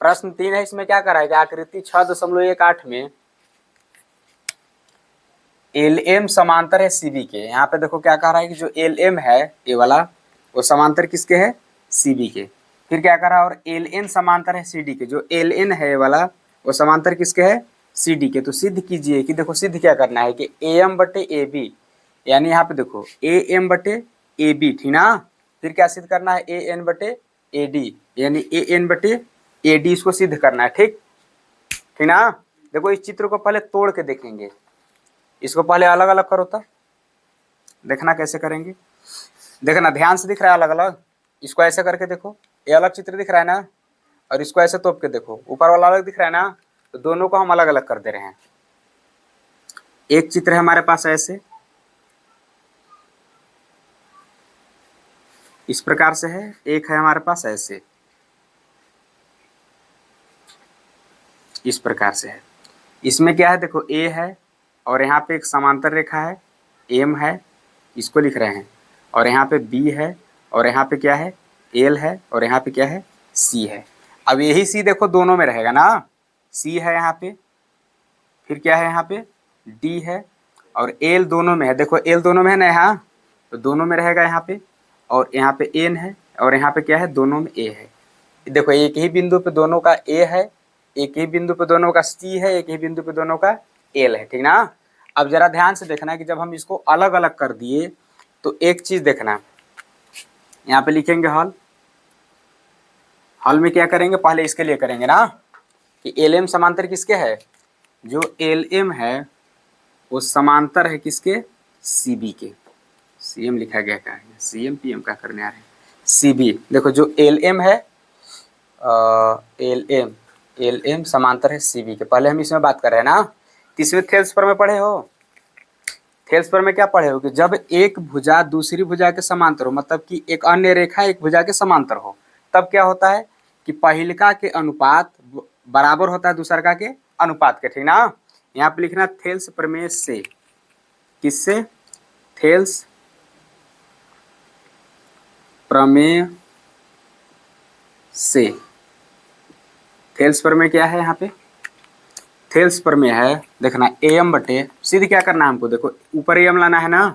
प्रश्न 3 है, इसमें क्या करा है कि आकृति 6.18 में LM समांतर है CB के। यहाँ पे देखो क्या कह रहा है कि जो LM है ये वाला वो समांतर किसके है, CB के। फिर क्या कह रहा है, और LN समांतर है CD के। जो LN है ये वाला वो समांतर किसके है, CD के। तो सिद्ध कीजिए कि देखो सिद्ध क्या करना है कि AM बटे AB, यानी यहाँ पे देखो AM बटे AB, ठीक ना। फिर क्या सिद्ध करना है, AN बटे AD, यानी AN बटे AD, इसको सिद्ध करना है, ठीक ना। देखो इस चित्र को पहले तोड़ के देखेंगे, इसको पहले अलग अलग करो तब देखना कैसे करेंगे। देखना ध्यान से दिख रहा है अलग अलग, इसको ऐसे करके देखो, ये अलग चित्र दिख रहा है ना, और इसको ऐसे तोप के देखो, ऊपर वाला अलग दिख रहा है ना, तो दोनों को हम अलग अलग कर दे रहे हैं। एक चित्र है हमारे पास ऐसे, इस प्रकार से है, एक है हमारे पास ऐसे, इस प्रकार से है। इसमें क्या है, देखो A है और यहाँ पे एक समांतर रेखा है M है, इसको लिख रहे हैं, और यहाँ पे B है, और यहाँ पे क्या है L है, और यहाँ पे क्या है C है। अब यही C देखो दोनों में रहेगा ना, C है यहाँ पे, फिर क्या है यहाँ पे D है, और L दोनों में है। देखो L दोनों में है ना यहाँ, तो दोनों में रहेगा यहाँ पे, और यहाँ पे N है, और यहाँ पे क्या है दोनों में A है। देखो एक ही बिंदु पे दोनों का A है, एक ही बिंदु पे दोनों का C है, एक ही बिंदु पे दोनों का L है, ठीक ना। अब जरा ध्यान से देखना कि जब हम इसको अलग अलग कर दिए तो एक चीज देखना, यहाँ पे लिखेंगे हल। हल में क्या करेंगे, पहले इसके लिए करेंगे ना कि LM समांतर किसके है, जो LM है वो समांतर है किसके, CB के। CM लिखा गया क्या है, CM PM का करने आ रहे हैं, CB। देखो जो LM है LM समांतर है CB के। पहले हम इसमें बात कर रहे हैं ना, इसमें थेल्स पर में पढ़े हो, थेल्स पर में क्या पढ़े हो कि जब एक भुजा दूसरी भुजा के समांतर हो, मतलब कि एक अन्य रेखा एक भुजा के समांतर हो, तब क्या होता है कि पहिलका के अनुपात बराबर होता है दूसरका के अनुपात के, ठीक ना। यहाँ पे लिखना थेल्स प्रमेय से, किससे, थेल्स प्रमेय से। थेल्स प्रमेय क्या है, यहाँ पे थेल्स प्रमेय है, देखना AM बटे, सीधे क्या करना है हमको, देखो ऊपर AM लाना है ना,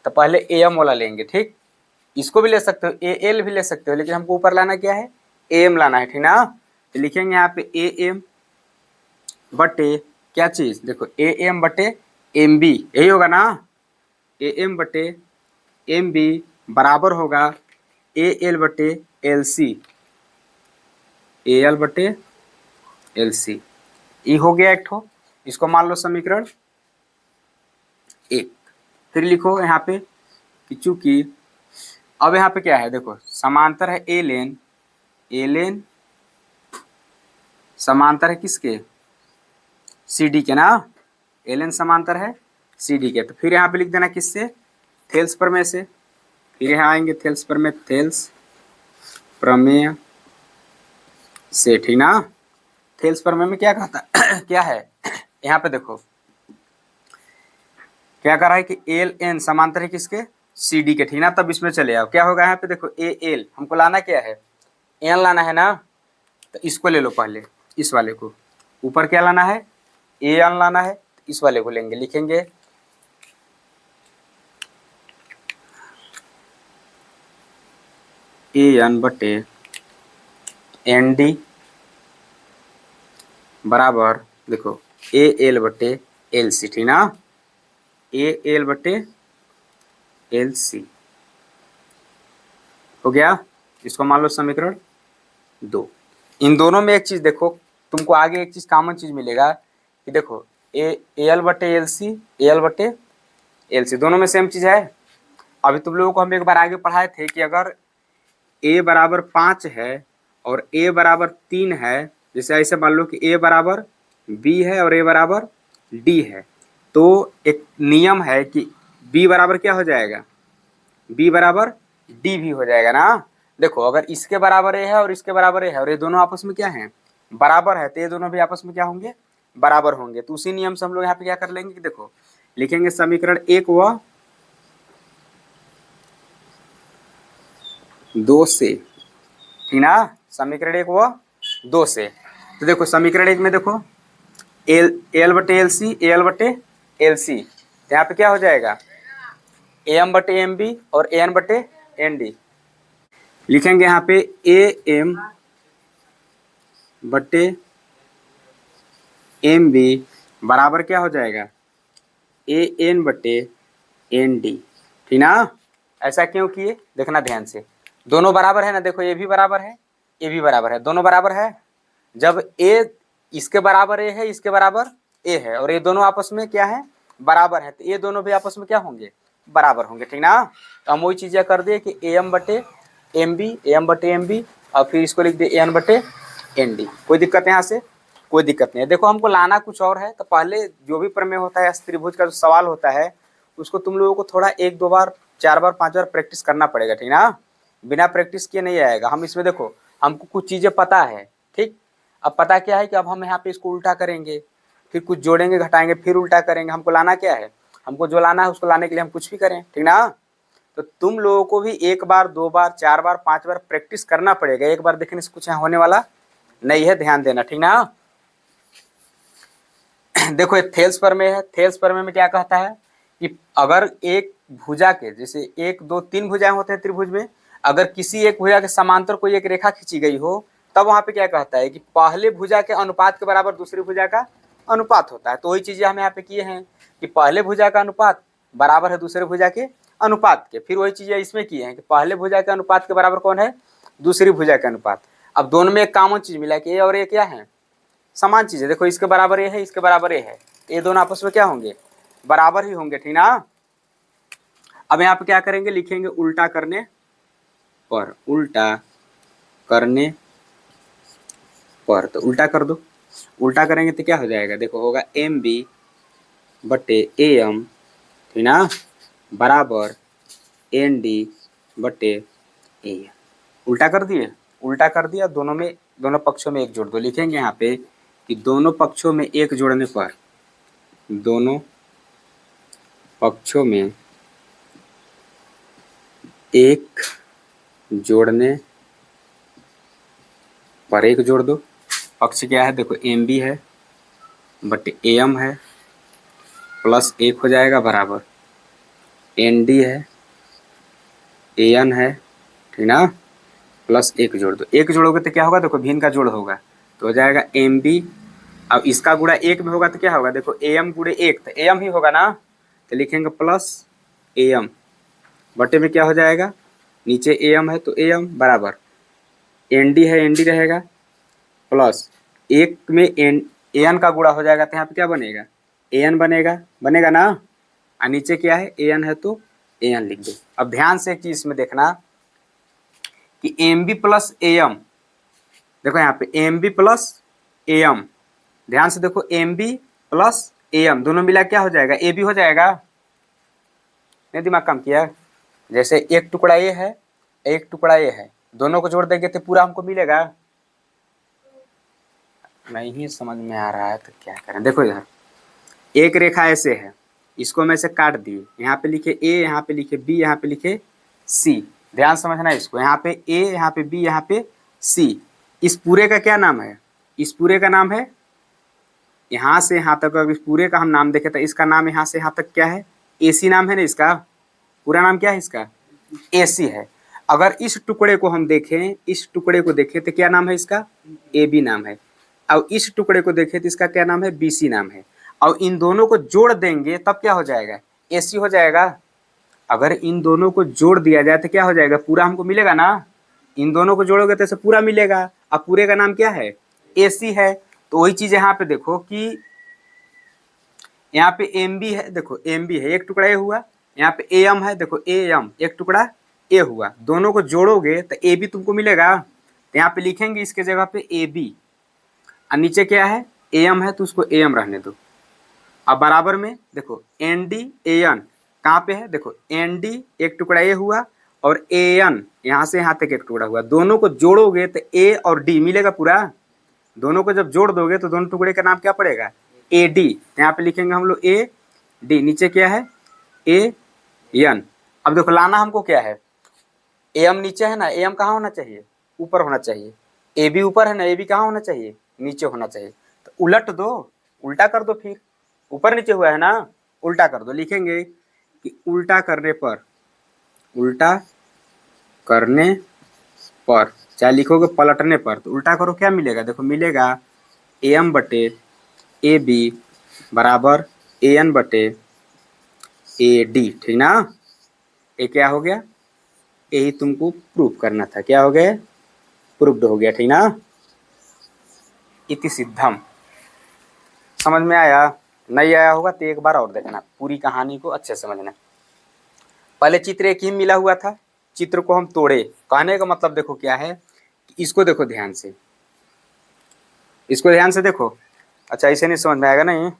तो पहले AM वाला लेंगे, ठीक। इसको भी ले सकते हो, AL भी ले सकते हो, लेकिन हमको ऊपर लाना क्या है, AM लाना है, ठीक ना। तो लिखेंगे यहाँ पे AM बटे क्या चीज, देखो AM बटे MB, यही होगा ना, AM बटे MB बराबर होगा AL बटे LC, AL बटे LC। ये हो गया एक ठो, इसको मान लो समीकरण 1। फिर लिखो यहाँ पे कि चूंकि अब यहाँ पे क्या है, देखो समांतर है LN, LN समांतर है किसके, CD के ना, LN समांतर है CD के। तो फिर यहाँ पे लिख देना किससे, थेल्स प्रमेय से। फिर यहाँ आएंगे थेल्स प्रमेय, थेल्स प्रमेय से, ठीक ना। थेल्स प्रमेय में क्या कहता क्या है, यहाँ पे देखो क्या कर रहा है कि LN समांतर है किसके, CD के, ठीक ना। तब इसमें चले आओ, क्या होगा यहाँ पे देखो AL, हमको लाना क्या है, N लाना है ना, तो इसको ले लो पहले, इस वाले को। ऊपर क्या लाना है, AN लाना है, तो इस वाले को लेंगे, लिखेंगे AN बटे ND बराबर, देखो AL बटे LC, ठीक ना, AL बटे LC हो गया। इसको मान लो समीकरण 2। इन दोनों में एक चीज देखो, तुमको आगे एक चीज कॉमन चीज मिलेगा कि देखो AL बटे LC, AL बटे LC दोनों में सेम चीज है। अभी तुम लोगों को हम एक बार आगे पढ़ाए थे कि अगर A बराबर 5 है और A बराबर 3 है, जैसे ऐसे मान लो कि A बराबर B है और A बराबर D है, तो एक नियम है कि B बराबर क्या हो जाएगा, B बराबर D भी हो जाएगा ना। देखो अगर इसके बराबर A है और इसके बराबर A है और ये दोनों आपस में क्या है, बराबर है, तो ये दोनों भी आपस में क्या होंगे, बराबर होंगे। तो उसी नियम से हम लोग यहाँ पे क्या कर लेंगे कि देखो लिखेंगे समीकरण 1 व 2 से, ठीक ना, समीकरण 1 व 2 से। तो देखो समीकरण एक में देखो एल बटे एल सी, एल बटे एल सी, तो यहाँ पे क्या हो जाएगा ए एम बटे एम बी और ए एन बटे एन डी। लिखेंगे यहाँ पे ए एम बटे एम बी बराबर क्या हो जाएगा ए एन बटे एन डी, ठीक ना। ऐसा क्यों किए देखना ध्यान से, दोनों बराबर है ना, देखो ये भी बराबर है ये भी बराबर है, दोनों बराबर है। जब ए इसके बराबर ए है, इसके बराबर ए है, और ये दोनों आपस में क्या है बराबर है, तो ये दोनों भी आपस में क्या होंगे बराबर होंगे, ठीक ना। तो हम वही चीजें कर दिए कि ए एम बटे एम बी, ए एम बटे एम बी, और फिर इसको लिख दिए ए एन बटे एन डी। कोई दिक्कत है यहाँ से, कोई दिक्कत नहीं है। देखो हमको लाना कुछ और है, तो पहले जो भी प्रमेय होता है त्रिभुज का जो सवाल होता है उसको तुम लोगों को थोड़ा 1-2 बार 4 बार 5 बार प्रैक्टिस करना पड़ेगा, ठीक ना। बिना प्रैक्टिस किए नहीं आएगा। हम इसमें देखो हमको कुछ चीजें पता है, ठीक। अब पता क्या है कि अब हम यहाँ पे इसको उल्टा करेंगे, फिर कुछ जोड़ेंगे घटाएंगे फिर उल्टा करेंगे। हमको लाना क्या है, हमको जो लाना है उसको लाने के लिए हम कुछ भी करें, ठीक ना। तो तुम लोगों को भी 1 बार 2 बार 4 बार 5 बार प्रैक्टिस करना पड़ेगा, एक बार देखने से कुछ यहाँ होने वाला नहीं है, ध्यान देना, ठीक ना। देखो ये थेल्स प्रमेय है। थेल्स प्रमेय में क्या कहता है कि अगर एक भुजा के जैसे 1 2 3 भुजाएं होते हैं त्रिभुज में, अगर किसी एक भुजा के समांतर कोई एक रेखा खींची गई हो, तब वहां पे क्या कहता है कि पहले भुजा के अनुपात के बराबर दूसरी भुजा का अनुपात होता है। तो वही चीजें हम यहाँ पे किए हैं कि पहले भुजा का अनुपात बराबर है दूसरे भुजा के अनुपात के। फिर वही चीजें इसमें किए हैं कि पहले भुजा के अनुपात के बराबर कौन है, दूसरी भुजा के अनुपात। अब दोनों में एक कॉमन चीज मिला कि ए और ए क्या है, समान चीज है। देखो इसके बराबर ये है, इसके बराबर ये है, ये दोनों आपस में क्या होंगे बराबर ही होंगे, ठीक ना। अब यहाँ पे क्या करेंगे, लिखेंगे उल्टा करने पर, उल्टा करने पर, तो उल्टा कर दो। उल्टा करेंगे तो क्या हो जाएगा, देखो होगा एम बी बटे ए एम, ठीक ना, बराबर एन डी बटे ए एम। उल्टा कर दिए, उल्टा कर दिया, दोनों में दोनों पक्षों में एक जोड़ दो। लिखेंगे यहाँ पे कि दोनों पक्षों में एक जोड़ने पर, दोनों पक्षों में एक जोड़ने पर एक जोड़ दो। पक्ष क्या है, देखो एम बी है बटे ए एम है, प्लस 1 हो जाएगा बराबर एन डी है, ए एन है, ठीक ना, प्लस 1 जोड़ दो। 1 जोड़ोगे तो क्या होगा, देखो भिन्न का जोड़ होगा तो हो जाएगा एम बी। अब इसका गुणा 1 में होगा तो क्या होगा, देखो ए एम गुणे 1 तो ए एम ही होगा ना, तो लिखेंगे प्लस ए एम बटे में क्या हो जाएगा, नीचे ए एम है तो ए एम बराबर एन डी है, एन डी रहेगा, प्लस 1 में एन ए एन का गुणा हो जाएगा तो यहाँ पे क्या बनेगा ए एन बनेगा, बनेगा ना। और नीचे क्या है ए एन है तो ए एन लिख दो। अब ध्यान से एक चीज इसमें देखना कि M B plus A M, देखो यहाँ पे M B plus A M, ध्यान से देखो M B plus A M दोनों मिला क्या हो जाएगा, ए बी हो जाएगा। नहीं दिमाग काम किया, जैसे एक टुकड़ा ये है एक टुकड़ा ये है, दोनों को जोड़ देंगे तो पूरा हमको मिलेगा। नहीं समझ में आ रहा है तो क्या करें, देखो इधर एक रेखा ऐसे है, इसको मैं ऐसे काट दिए, यहाँ पे लिखे ए, यहाँ पे लिखे बी, यहाँ पे लिखे सी। ध्यान समझना इसको, यहाँ पे ए, यहाँ पे बी, यहाँ पे सी। इस पूरे का क्या नाम है, इस पूरे का नाम है, यहाँ से यहाँ तक अगर इस पूरे का हम नाम देखें तो इसका नाम यहाँ से यहाँ तक क्या है, ए सी नाम है ना, इसका पूरा नाम क्या है, इसका ए सी है। अगर इस टुकड़े को हम देखें, इस टुकड़े को देखें तो क्या नाम है इसका, ए बी नाम है। अब इस टुकड़े को देखें तो इसका क्या नाम है, बी सी नाम है। और इन दोनों को जोड़ देंगे तब क्या हो जाएगा, ए सी हो जाएगा। अगर इन दोनों को जोड़ दिया जाए तो क्या हो जाएगा, पूरा हमको मिलेगा ना। इन दोनों को जोड़ोगे तो इसे पूरा मिलेगा। अब पूरे का नाम क्या है, ए सी है। तो वही चीज यहाँ पे देखो कि यहाँ पे एम बी है, देखो एम बी है एक टुकड़ा ए हुआ, यहाँ पे ए एम है, देखो ए एम एक टुकड़ा ए हुआ, दोनों को जोड़ोगे तो ए बी तुमको मिलेगा। तो यहाँ पे लिखेंगे इसके जगह पे ए बी, और नीचे क्या है ए एम है तो उसको ए एम रहने दो। अब बराबर में देखो एन डी ए एन कहाँ पे है, देखो एन डी एक टुकड़ा ए हुआ और ए एन यहाँ से यहाँ तक एक टुकड़ा हुआ, दोनों को जोड़ोगे तो ए और डी मिलेगा पूरा। दोनों को जब जोड़ दोगे तो दोनों टुकड़े का नाम क्या पड़ेगा, ए डी। यहाँ पे लिखेंगे हम लोग ए डी, नीचे क्या है ए एन। अब देखो लाना हमको क्या है, ए एम नीचे है ना, ए एम कहाँ होना चाहिए, ऊपर होना चाहिए। ए बी ऊपर है ना, ए बी कहाँ होना चाहिए, नीचे होना चाहिए। तो उलट दो, उल्टा कर दो, फिर ऊपर नीचे हुआ है ना, उल्टा कर दो। लिखेंगे कि उल्टा करने पर, उल्टा करने पर, चाहे लिखोगे पलटने पर, तो उल्टा करो क्या मिलेगा, देखो मिलेगा ए एम बटे ए बी बराबर ए एन बटे ए डी, ठीक ना। ये क्या हो गया, यही तुमको प्रूफ करना था, क्या हो गया, प्रूफ्ड हो गया, ठीक ना। इति सिद्धम, समझ में आया, नहीं आया होगा तो एक बार और देखना, पूरी कहानी को अच्छे से समझना। पहले चित्र एक ही मिला हुआ था, चित्र को हम तोड़े, कहने का मतलब देखो क्या है, इसको देखो ध्यान से, इसको ध्यान से देखो। अच्छा इसे नहीं समझ में आएगा नहीं,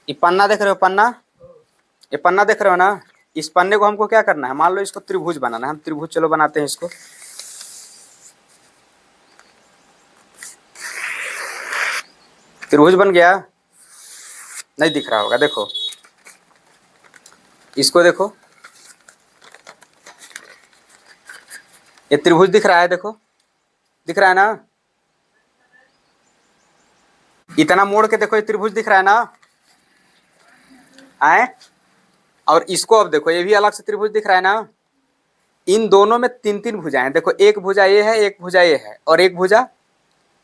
ये पन्ना देख रहे हो, पन्ना, ये पन्ना देख रहे हो ना, इस पन्ने को हमको क्या करना है, मान लो इसको त्रिभुज बनाना है, हम त्रिभुज चलो बनाते हैं इसको। त्रिभुज बन गया, नहीं दिख रहा होगा, देखो इसको देखो, ये त्रिभुज दिख रहा है, देखो दिख रहा है ना, इतना मोड़ के देखो, ये त्रिभुज दिख रहा है ना, आए, और इसको अब देखो, ये भी अलग से त्रिभुज दिख रहा है ना। इन दोनों में तीन तीन भुजाएं, देखो एक भुजा ये है, एक भुजा ये है, और एक भुजा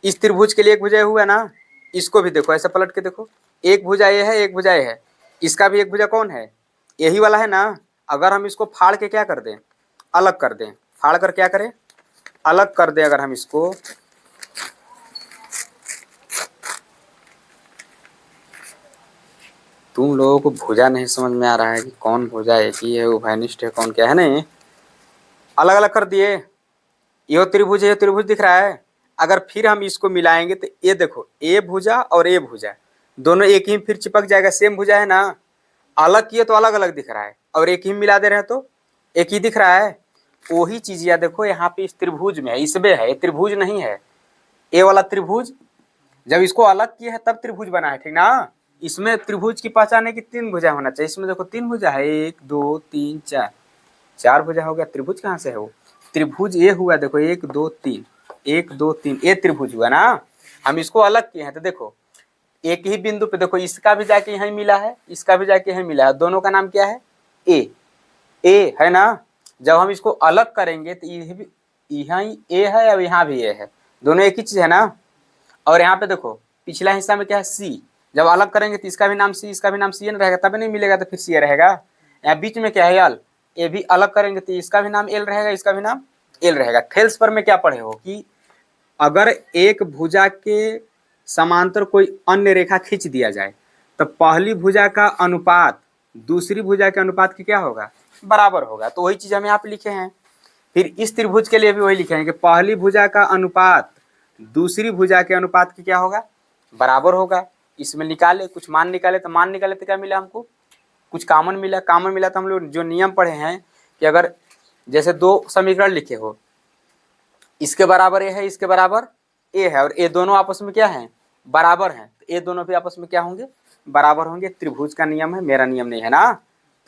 इस त्रिभुज के लिए एक भुजा ये हुआ ना। इसको भी देखो ऐसे पलट के देखो, एक भुजा ये है, एक भुजा ये है, इसका भी एक भुजा कौन है, यही वाला है ना। अगर हम इसको फाड़ के क्या कर दें, अलग कर दें, फाड़ कर क्या करें, अलग कर दें, अगर हम इसको, तुम लोगों को भुजा नहीं समझ में आ रहा है कि कौन भुजा एक ही है, उभयनिष्ठ है, कौन क्या है, नहीं अलग अलग कर दिए, ये त्रिभुज है, ये त्रिभुज दिख रहा है। अगर फिर हम इसको मिलाएंगे तो ये देखो, ए भुजा और ए भुजा दोनों एक ही फिर चिपक जाएगा, सेम भुजा है ना। अलग किए तो अलग अलग दिख रहा है, और एक ही मिला दे रहे हैं तो एक ही दिख रहा है। वही चीज या देखो यहाँ पे इस त्रिभुज में है, इसमें है, त्रिभुज नहीं है, ए वाला त्रिभुज जब इसको अलग किया है तब त्रिभुज बना है, ठीक ना। इसमें त्रिभुज की पहचान है कि तीन भुजा होना चाहिए, इसमें देखो तीन भुजा है, एक दो तीन चार, चार भुजा हो गया, त्रिभुज कहाँ से है वो, त्रिभुज ये हुआ, देखो एक दो तीन, एक दो तीन, ये त्रिभुज हुआ ना। हम इसको अलग किए हैं तो देखो एक ही बिंदु पे देखो, इसका भी जाके यहीं मिला है, इसका भी जाके यहीं मिला है, दोनों का नाम क्या है, ए है ना। जब हम इसको अलग करेंगे तो ये भी यहाँ ए है और यहाँ भी ए है, दोनों एक ही चीज है ना। और यहाँ पे देखो पिछला हिस्सा में क्या है, सी, जब अलग करेंगे तो इसका भी नाम सी, इसका भी नाम सी रहेगा, तभी नहीं मिलेगा, तो फिर सी रहेगा। यहाँ बीच में क्या है, यल, ये भी अलग करेंगे तो इसका भी नाम एल रहेगा, इसका भी नाम एल रहेगा। थेल्स पर में क्या पढ़े हो कि अगर एक भुजा के समांतर कोई अन्य रेखा खींच दिया जाए तो पहली भुजा का अनुपात दूसरी भुजा के अनुपात की क्या होगा, बराबर होगा। तो वही चीज हम यहाँ पे लिखे हैं। फिर इस त्रिभुज के लिए भी वही लिखे हैं कि पहली भुजा का अनुपात दूसरी भुजा के अनुपात की क्या होगा, बराबर होगा। इसमें निकाले, कुछ मान निकाले, तो मान निकाले तो क्या मिला हमको, कुछ कॉमन मिला। कॉमन मिला तो हम लोग जो नियम पढ़े हैं कि अगर जैसे दो समीकरण लिखे हो, इसके बराबर ए है, इसके बराबर ए है, और ये दोनों आपस में क्या है, बराबर हैं, तो ये दोनों भी आपस में क्या होंगे, बराबर होंगे। त्रिभुज का नियम है, मेरा नियम नहीं है ना।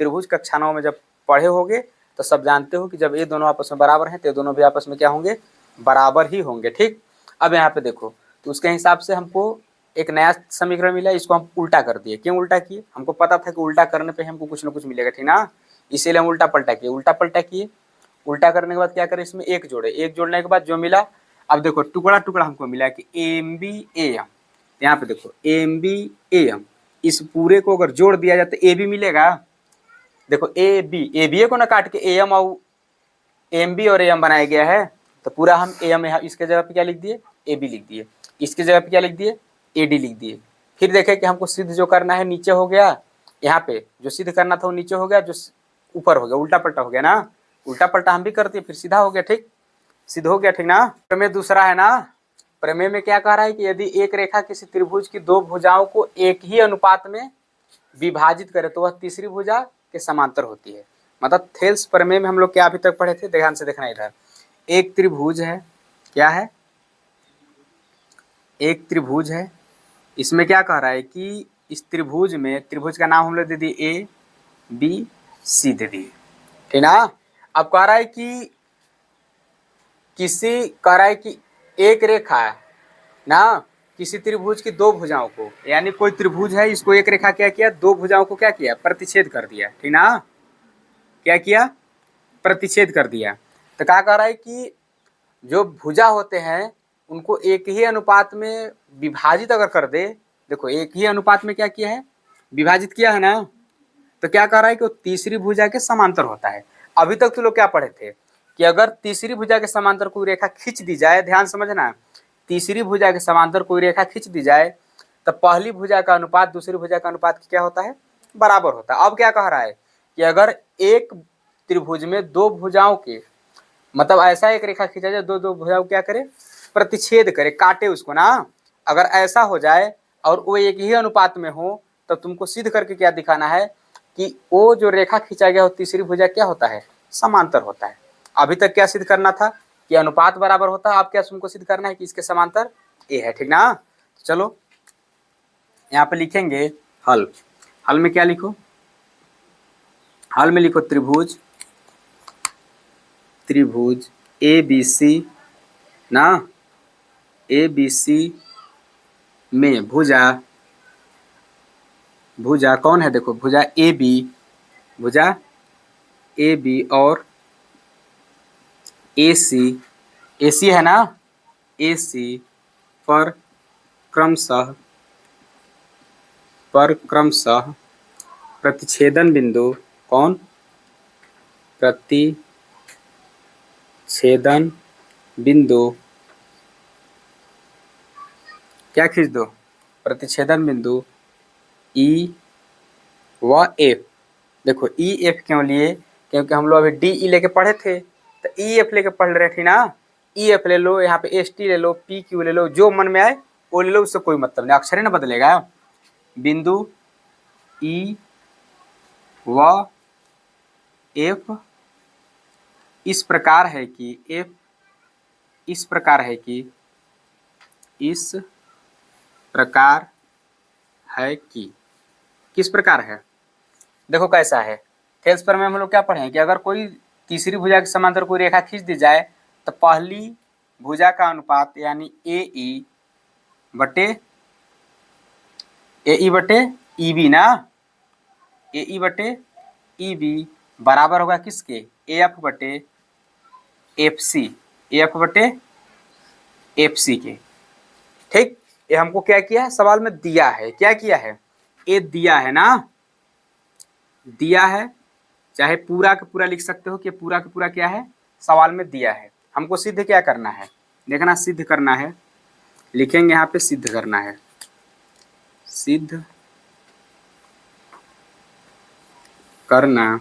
त्रिभुज कक्षा 9 में जब पढ़े होगे तो सब जानते हो कि जब ये दोनों आपस में बराबर हैं तो ये दोनों भी आपस में क्या होंगे, बराबर ही होंगे, ठीक। अब यहाँ पे देखो, तो उसके हिसाब से हमको एक नया समीकरण मिला, इसको हम उल्टा कर दिए। क्यों उल्टा किए, हमको पता था कि उल्टा करने पे हमको कुछ ना कुछ मिलेगा, ठीक ना, इसीलिए हम उल्टा पलटा किए। उल्टा पलटा किए, उल्टा करने के बाद क्या करें, इसमें एक जोड़े, एक जोड़ने के बाद जो मिला, अब देखो टुकड़ा टुकड़ा हमको मिला कि एम बी ए एम, यहाँ पे देखो एम बी ए एम, इस पूरे को अगर जोड़ दिया जाए तो ए बी मिलेगा। देखो ए बी को ना काट के ए एम और एम बी और ए एम बनाया गया है, तो पूरा हम ए एम इसके जगह पे क्या लिख दिए, ए बी लिख दिए, इसके जगह पे क्या लिख दिए, ए डी लिख दिए। फिर देखें कि हमको सिद्ध जो करना है नीचे हो गया, यहाँ पे जो सिद्ध करना था वो नीचे हो गया, जो ऊपर हो गया, उल्टा पलटा हो गया ना। उल्टा पलटा हम भी करते हैं, फिर सीधा हो गया, ठीक, सिद्ध हो गया, ठीक ना। प्रमेय दूसरा है ना, प्रमेय में क्या कह रहा है कि यदि एक रेखा किसी त्रिभुज की दो भुजाओं को एक ही अनुपात में विभाजित करे तो वह तीसरी भुजा के समांतर होती है। मतलब थेल्स प्रमेय में हम लोग क्या अभी तक पढ़े थे, ध्यान से देखना इधर। एक त्रिभुज है, क्या है, एक त्रिभुज है, इसमें क्या कह रहा है कि इस त्रिभुज में, त्रिभुज का नाम हम लोग दे दिए ए बी सी दे दिए, ठीक ना। अब कह रहा है कि किसी कह रहा है कि एक रेखा है ना, किसी त्रिभुज की दो भुजाओं को, यानी कोई त्रिभुज है, इसको एक रेखा क्या किया, दो भुजाओं को क्या किया, प्रतिच्छेद कर दिया, ठीक ना, क्या किया, प्रतिच्छेद कर दिया। तो क्या कह रहा है कि जो भुजा होते हैं उनको एक ही अनुपात में विभाजित अगर कर दे, देखो एक ही अनुपात में क्या किया है, विभाजित किया है ना, तो क्या कह रहा है कि वो तीसरी भुजा के समांतर होता है। अभी तक तो लोग क्या पढ़े थे कि अगर तीसरी भुजा के समांतर कोई रेखा खींच दी जाए, ध्यान समझना, तीसरी भुजा के समांतर कोई रेखा खींच दी जाए तो पहली भुजा का अनुपात दूसरी भुजा का अनुपात क्या होता है, बराबर होता है। अब क्या कह रहा है कि अगर एक त्रिभुज में दो भुजाओं के, मतलब ऐसा एक रेखा खींचा जाए, दो दो भुजाओं क्या करे, प्रतिच्छेद करे, काटे उसको ना, अगर ऐसा हो जाए और वो एक ही अनुपात में हो, तो तुमको सिद्ध करके क्या दिखाना है कि वो जो रेखा खींचा गया हो तीसरी भुजा क्या होता है, समांतर होता है। अभी तक क्या सिद्ध करना था कि अनुपात बराबर होता है, अब क्या तुमको सिद्ध करना है कि इसके समांतर ए है, ठीक ना। चलो यहाँ पे लिखेंगे हल। हल में क्या लिखो, हल में लिखो त्रिभुज, त्रिभुज ए बी सी ना, ए बी सी में भुजा, भुजा कौन है, देखो भुजा ए बी, भुजा ए बी और ए सी है ना, ए सी पर क्रमशः प्रतिच्छेदन बिंदु, कौन, प्रतिच्छेदन बिंदु क्या खींच दो, प्रतिच्छेदन बिंदु ई व एफ। देखो ई एफ क्यों लिए, क्योंकि हम लोग अभी डी ई लेके पढ़े थे, तो ई एफ लेके पढ़ रहे थे ना, ई एफ ले लो, यहाँ पे एस टी ले लो, पी क्यू ले लो, जो मन में आए वो ले लो, उससे कोई मतलब नहीं, अक्षर ही ना बदलेगा। बिंदु ई व एफ इस प्रकार है कि एफ इस प्रकार है कि इस प्रकार है कि किस प्रकार है, देखो कैसा है। थेल्स पर में हम लोग क्या पढ़े कि अगर कोई तीसरी भुजा के समांतर कोई रेखा खींच दी जाए तो पहली भुजा का अनुपात यानी ए ई बटे ई बी ना, ए ई बटे ई बी बराबर होगा किसके, ए एफ बटे एफ सी, ए एफ बटे एफ सी के, ठीक। ये हमको क्या किया है, सवाल में दिया है, क्या किया है, ये दिया है ना, दिया है, चाहे पूरा का पूरा लिख सकते हो कि पूरा का पूरा क्या है, सवाल में दिया है। हमको सिद्ध क्या करना है, देखना, सिद्ध करना है, लिखेंगे यहाँ पे सिद्ध करना है, सिद्ध करना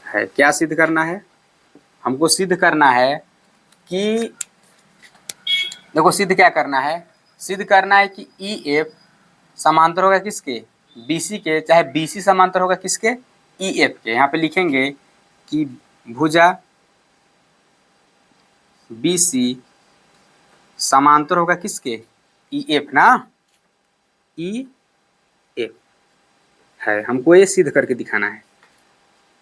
है, क्या सिद्ध करना है, हमको सिद्ध करना है कि देखो सिद्ध क्या करना है, सिद्ध करना है कि ई एफ समांतर होगा किसके, बी सी के, चाहे बी सी समांतर होगा किसके, ई एफ के। यहाँ पे लिखेंगे कि भुजा बी सी समांतर होगा किसके, ई एफ ना, ई एफ है, हमको ये सिद्ध करके दिखाना है।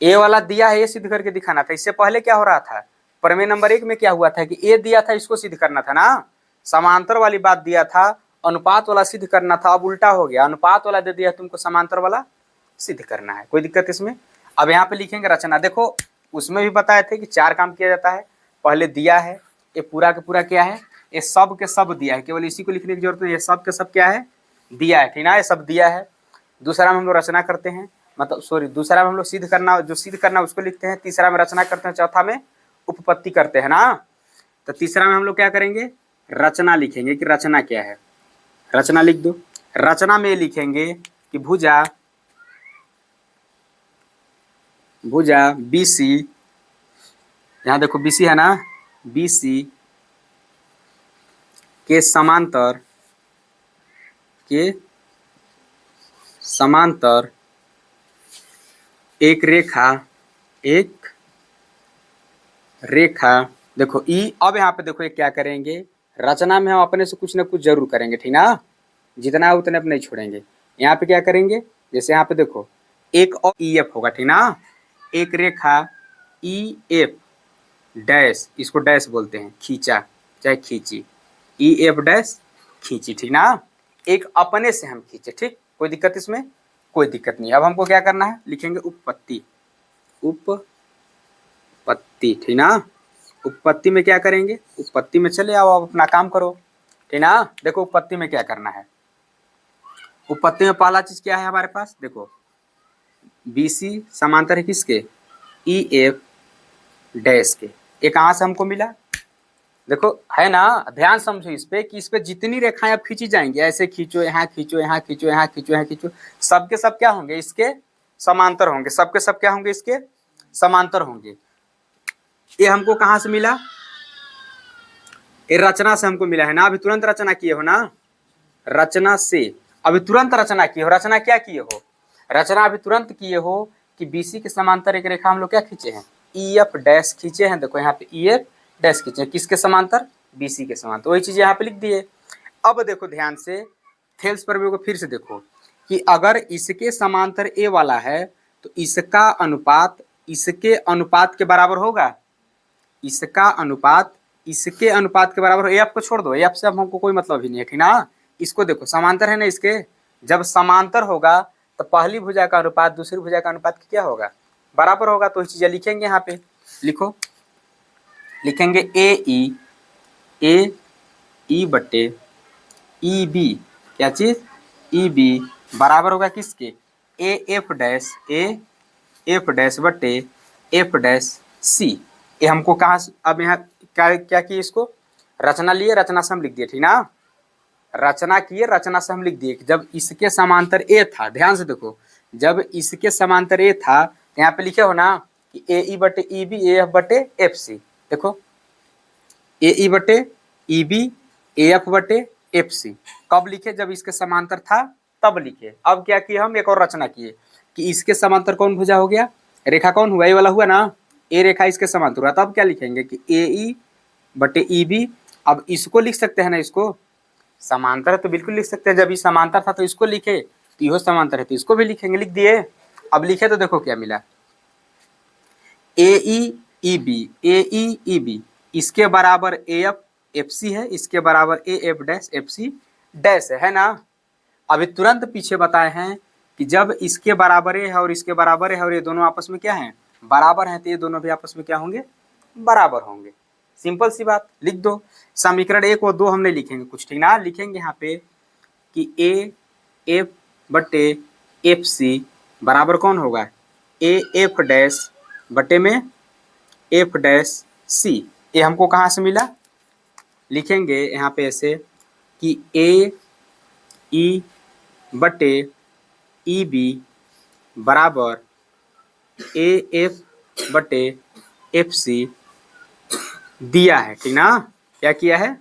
ए वाला दिया है, ये सिद्ध करके दिखाना था। इससे पहले क्या हो रहा था, प्रमेय नंबर 1 में क्या हुआ था कि ए दिया था, इसको सिद्ध करना था ना, समांतर वाली बात दिया था, अनुपात वाला सिद्ध करना था। अब उल्टा हो गया, अनुपात वाला दे दिया तुमको, समांतर वाला सिद्ध करना है। कोई दिक्कत इसमें। अब यहाँ पे लिखेंगे रचना, देखो उसमें भी बताए थे कि 4 काम किया जाता है। पहले दिया है, ये पूरा का पूरा क्या है, ये सब के सब दिया है, केवल इसी को लिखने की जरूरत नहीं, ये सब के सब क्या है, दिया है, ठीक ना, ये सब दिया है। दूसरा में हम लोग रचना करते हैं, मतलब सॉरी, दूसरा में हम लोग सिद्ध करना, जो सिद्ध करना उसको लिखते हैं, तीसरा में रचना करते हैं, चौथा में उपपत्ति करते हैं ना। तो तीसरा में हम लोग क्या करेंगे, रचना लिखेंगे कि रचना क्या है, रचना लिख दो। रचना में लिखेंगे कि भुजा बी सी, यहाँ देखो बी सी है ना, बी सी के समांतर एक रेखा देखो ई। अब यहाँ पे देखो ये क्या करेंगे, रचना में हम अपने से कुछ ना कुछ जरूर करेंगे, ठीक ना, जितना है उतने नहीं छोड़ेंगे। यहाँ पे क्या करेंगे, जैसे यहाँ पे देखो एक और ई एफ होगा, ठीक ना, एक रेखा ई एफ डैश, इसको डैश बोलते हैं, खींचा चाहे खींची, ई एफ डैश खींची, ठीक ना। एक अपने से हम खींचे, ठीक, कोई दिक्कत इसमें, कोई दिक्कत नहीं। अब हमको क्या करना है, लिखेंगे उपपत्ति, उपपत्ति, ठीक ना। उपपत्ति में क्या करेंगे, उपपत्ति में चले आओ, अब अपना काम करो, ठीक ना। देखो उपपत्ति में क्या करना है, उपपत्ति में पहला चीज क्या है हमारे पास, देखो BC समांतर है किसके, EF डैश के। ये कहाँ से हमको मिला, देखो है ना, ध्यान समझो इस पे कि इस पे जितनी रेखाएं अब खींची जाएंगी, ऐसे खींचो, यहाँ खींचो, यहाँ खींचो, यहाँ खींचो, यहाँ खींचो, सबके सब क्या होंगे, इसके समांतर होंगे, सबके सब क्या होंगे, इसके समांतर होंगे। ये हमको कहाँ से मिला, ये रचना से हमको मिला है ना, अभी तुरंत रचना किए हो ना, रचना से अभी तुरंत रचना किए हो। रचना क्या किए हो, रचना अभी तुरंत किए हो कि BC के समांतर एक रेखा हम लोग क्या खींचे हैं, EF डैश खींचे हैं। देखो यहाँ पे EF डैश खींचे हैं, किसके समांतर, BC के समांतर, वही चीज यहाँ पे लिख दिए। अब देखो ध्यान से, थेल्स प्रमेय को फिर से देखो कि अगर इसके समांतर A वाला है तो इसका अनुपात इसके अनुपात के बराबर होगा, इसका अनुपात इसके अनुपात के बराबर हो। ये आपको छोड़ दो, ये आपसे अब हमको कोई मतलब ही नहीं है, ठीक ना। इसको देखो समांतर है ना, इसके जब समांतर होगा तो पहली भुजा का अनुपात दूसरी भुजा का अनुपात क्या होगा, बराबर होगा। तो चीजें लिखेंगे यहाँ पे, लिखो, लिखेंगे ए ई बटे ई बी, क्या चीज, EB बराबर होगा किसके, एफ डैश बटे एफ डैश सी। ये हमको कहाँ, अब यहाँ क्या क्या किए, इसको रचना लिए, रचना से हम लिख दिए, ठीक ना। रचना किए, रचना से हम लिख दिए कि जब इसके समांतर ए था, ध्यान से देखो, जब इसके समांतर ए था, यहाँ पे लिखे हो ना कि ए बटे ई बी ए एफ बटे एफ सी। देखो ए बटे ई बी ए एफ बटे एफ सी कब लिखे, जब इसके समांतर था तब लिखे। अब क्या किए हम, एक और रचना किए कि इसके समांतर कौन भुजा हो गया, रेखा कौन हुआ, ए वाला हुआ ना, ए रेखा इसके समांतर हुआ। तब क्या लिखेंगे कि ए ई बटे ई बी। अब इसको लिख सकते हैं ना, इसको समांतर तो बिल्कुल लिख सकते हैं, जब ये समांतर था तो इसको लिखे, तो यह समांतर है तो इसको भी लिखेंगे, लिख दिए। अब लिखे तो देखो क्या मिला, ए ई बी इसके बराबर ए एफ एफ सी है, इसके बराबर A F dash F C dash है ना। अभी तुरंत पीछे बताए हैं कि जब इसके बराबर है और इसके बराबर है और ये दोनों आपस में क्या है, बराबर हैं, तो ये दोनों भी आपस में क्या होंगे, बराबर होंगे। सिंपल सी बात, लिख दो। समीकरण 1 और 2 हम नहीं लिखेंगे कुछ, ठीक ना, लिखेंगे यहाँ पे कि ए एफ बटे एफ सी बराबर कौन होगा, ए एफ डैश बटे में एफ डैश सी। ये हमको कहाँ से मिला, लिखेंगे यहाँ पे ऐसे कि ए ई बटे ई बी बराबर ए एफ बटे एफ सी दिया है, ठीक ना। क्या किया है,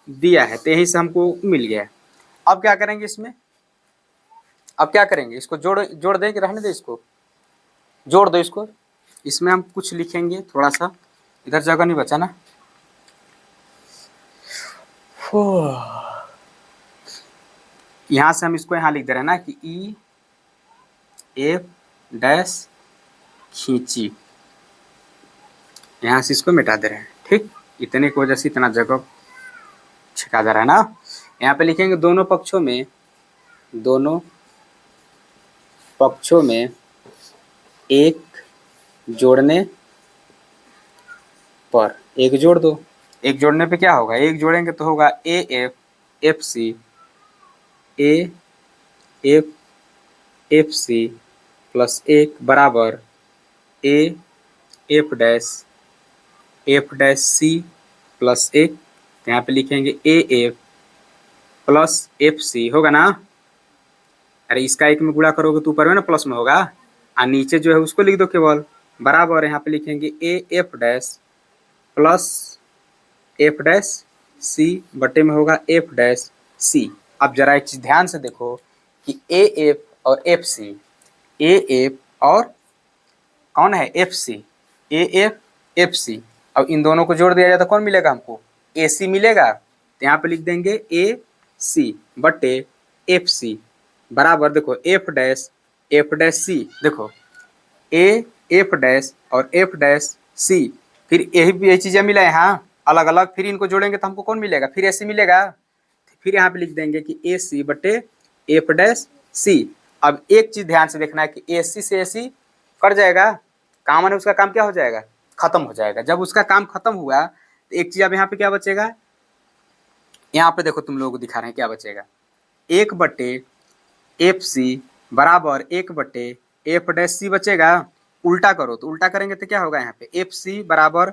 दिया है, तो यहीं से हमको मिल गया। अब क्या करेंगे इसमें, अब क्या करेंगे, इसको जोड़ दें कि रहने दे, इसको जोड़ दो इसको। इसमें हम कुछ लिखेंगे, थोड़ा सा इधर जगह नहीं बचा ना, यहाँ से हम इसको यहाँ लिख दे रहे हैं ना कि ई एफ डैश खींची, यहाँ से इसको मिटा दे रहे हैं, ठीक। इतने की वजह से इतना जगह छिका जा रहा है ना। यहाँ पे लिखेंगे दोनों पक्षों में एक जोड़ने पर, एक जोड़ दो, एक जोड़ने पे क्या होगा, एक जोड़ेंगे तो होगा A F F C, A F F C plus 1 बराबर A F dash C plus 1। यहाँ पे लिखेंगे A F plus F C होगा ना। अरे इसका एक में गुणा करोगे तो ऊपर में ना प्लस में होगा, और नीचे जो है उसको लिख दो केवल, बराबर यहाँ पे लिखेंगे A F dash plus F dash C बटे में होगा एफ डैश सी। अब जरा एक चीज ध्यान से देखो कि ए एफ और एफ सी, ए एफ और कौन है, F C, A F F C. अब इन दोनों को जोड़ दिया जाए तो कौन मिलेगा हमको, ए सी मिलेगा। तो यहाँ पे लिख देंगे ए सी बटे एफ सी बराबर, देखो एफ डैश सी, देखो ए एफ डैश और एफ डैश सी फिर यही चीजें मिला यहाँ अलग अलग, फिर इनको जोड़ेंगे तो हमको कौन मिलेगा, फिर AC मिलेगा। फिर यहाँ पे लिख देंगे कि AC बटे F डैश C। अब एक चीज ध्यान से देखना है कि AC से AC कट जाएगा, कॉमन है उसका काम क्या हो जाएगा, खत्म हो जाएगा। जब उसका काम खत्म हुआ तो एक चीज अब यहाँ पे क्या बचेगा, यहाँ पे देखो तुम लोगों को दिखा रहे हैं क्या बचेगा, 1 बटे FC बराबर 1 बटे F डैश C बचेगा। उल्टा करो तो उल्टा करेंगे तो क्या होगा, यहाँ पे FC बराबर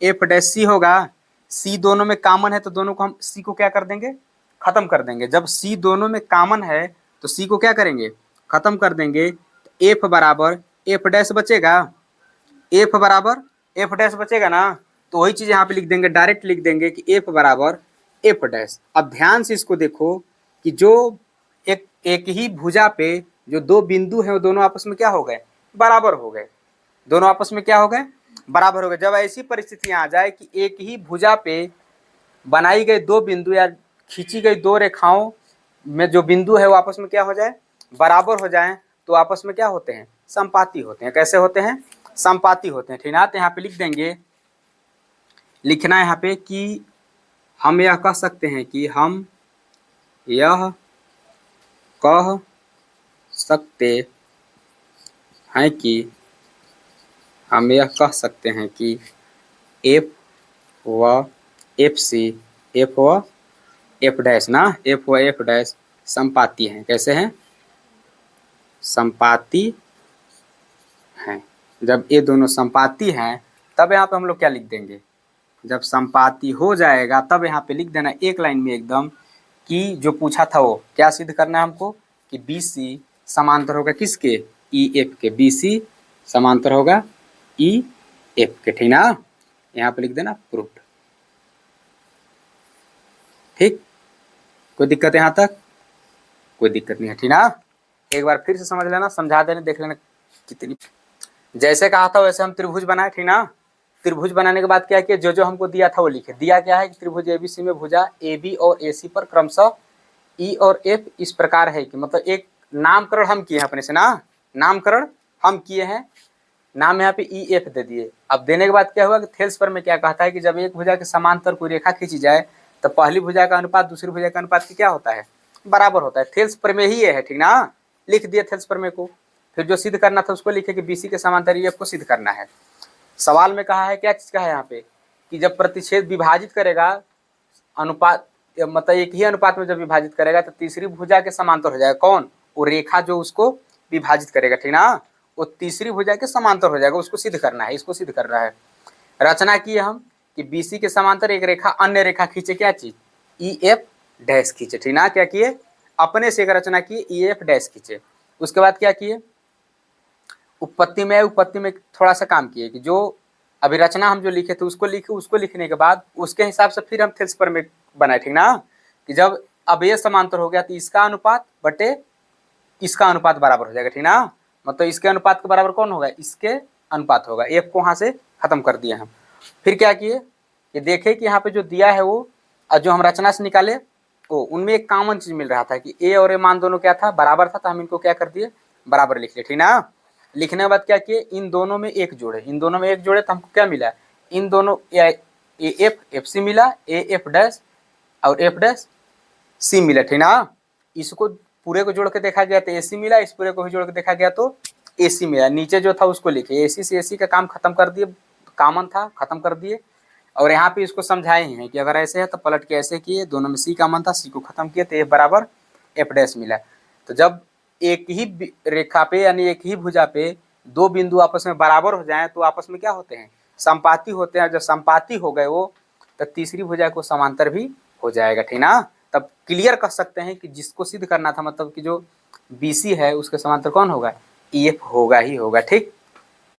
F डैश C होगा। C दोनों में कॉमन है तो दोनों को हम C को क्या कर देंगे, खत्म कर देंगे। जब C दोनों में कॉमन है तो C को क्या करेंगे, खत्म कर देंगे। तो F बराबर F डैश बचेगा, F बराबर F डैश बचेगा ना। तो वही चीज यहाँ पे लिख देंगे, डायरेक्ट लिख देंगे कि F बराबर F डैश। अब ध्यान से इसको देखो कि जो एक ही भुजा पे जो दो बिंदु है वो दोनों आपस में क्या हो गए, बराबर हो गए। दोनों आपस में क्या हो गए, बराबर हो गए। जब ऐसी परिस्थितियां आ जाए कि एक ही भुजा पे बनाई गई दो बिंदु या खींची गई दो रेखाओं में जो बिंदु है वो आपस में क्या हो जाए, बराबर हो जाए, तो आपस में क्या होते हैं, समपाती होते हैं। कैसे होते हैं, समपाती होते हैं। ठीक ना। तो यहाँ पे लिख देंगे, लिखना है यहाँ पे कि हम यह कह सकते हैं कि हम यह कह सकते हैं कि हम यह कह सकते हैं कि F व FC, F व F डैश ना, F व F डैश समपाती हैं। कैसे हैं, समपाती हैं। जब ये दोनों समपाती हैं तब यहाँ पे हम लोग क्या लिख देंगे, जब समपाती हो जाएगा तब यहाँ पे लिख देना एक लाइन में एकदम कि जो पूछा था वो क्या सिद्ध करना है हमको, कि BC समांतर होगा किसके, EF के। BC समांतर होगा EF के। ठीक ना। यहाँ पे लिख देना प्रूफ्ड। ठीक, कोई दिक्कत है यहाँ तक, कोई दिक्कत नहीं है। ठीक ना। एक बार फिर से समझ लेना, समझा देना, देख लेना कितनी, जैसे कहा था वैसे हम त्रिभुज बनाए। ठीक ना। त्रिभुज बनाने के बाद क्या किया, जो जो हमको दिया था वो लिखे। दिया क्या है कि त्रिभुज ABC में भुजा AB और AC पर क्रमशः E और F इस प्रकार है कि, मतलब एक नामकरण हम किए हैं अपने से ना, नामकरण हम किए हैं, नाम यहाँ पे EF दे दिए। अब देने के बाद क्या हुआ कि थेल्स पर में क्या कहता है कि जब एक भुजा के समांतर कोई रेखा खींची जाए तो पहली भुजा का अनुपात दूसरी भुजा का अनुपात क्या होता है, बराबर होता है। थेल्स पर में ही ये है। ठीक ना। लिख दिए थेल्स पर में को। फिर जो सिद्ध करना था उसको लिखे कि BC के समांतर EF को सिद्ध करना है। सवाल में कहा है क्या चीज का है यहाँ पे, कि जब प्रतिच्छेद विभाजित करेगा अनुपात, मतलब एक ही अनुपात में जब विभाजित करेगा तो तीसरी भुजा के समांतर हो जाएगा। कौन, वो रेखा जो उसको विभाजित करेगा। ठीक ना। वो तीसरी भुजा के समांतर हो जाएगा, उसको सिद्ध करना है, इसको सिद्ध कर रहा है। रचना की हम कि BC के समांतर एक रेखा अन्य रेखा खींचे, क्या चीज, EF डैश खींचे। ठीक ना। क्या किए, अपने से एक रचना किए, EF डैश खींचे। उसके बाद क्या किए, उत्पत्ति में थोड़ा सा काम किए कि जो अभी रचना हम जो लिखे थे उसको लिखे, उसको लिखने के बाद उसके हिसाब से फिर हम थेल्स पर में बनाए। ठीक ना। कि जब अब ये समांतर हो गया तो इसका अनुपात बटे इसका अनुपात बराबर हो जाएगा। ठीक ना। मतलब इसके अनुपात के बराबर कौन होगा, इसके अनुपात होगा। F को वहां से खत्म कर दिए हम। फिर क्या किए कि देखे कि यहाँ पे जो दिया है वो जो हम रचना से निकाले वो उनमें एक कॉमन चीज मिल रहा था कि A और A मान दोनों क्या था, बराबर था, तो हम इनको क्या कर दिए, बराबर लिख लिए। ठीक ना। लिखने के बाद क्या किए, इन दोनों में एक जोड़े, इन दोनों में एक जोड़े तो हमको क्या मिला, इन दोनों AF FC मिला, AF डैश और F डैश C मिला। ठीक ना। इसको पूरे को जोड़ के देखा गया तो AC मिला, इस पूरे को भी जोड़ के देखा गया तो AC मिला। नीचे जो था उसको लिखे, AC से AC का काम खत्म कर दिए, कॉमन था खत्म कर दिए। और यहाँ पे इसको समझाए ही हैं कि अगर ऐसे है तो पलट के ऐसे किए, दोनों में C कॉमन था, C को खत्म किए तो F बराबर F डैश मिला। तो जब एक ही रेखा पे यानी एक ही भुजा पे दो बिंदु आपस में बराबर हो जाएं तो आपस में क्या होते हैं, संपाती होते हैं। जब संपाती हो गए वो तो तीसरी भुजा को समांतर भी हो जाएगा। ठीक ना। तब क्लियर कर सकते हैं कि जिसको सिद्ध करना था, मतलब कि जो BC है उसके समांतर कौन होगा, EF होगा ही होगा। ठीक।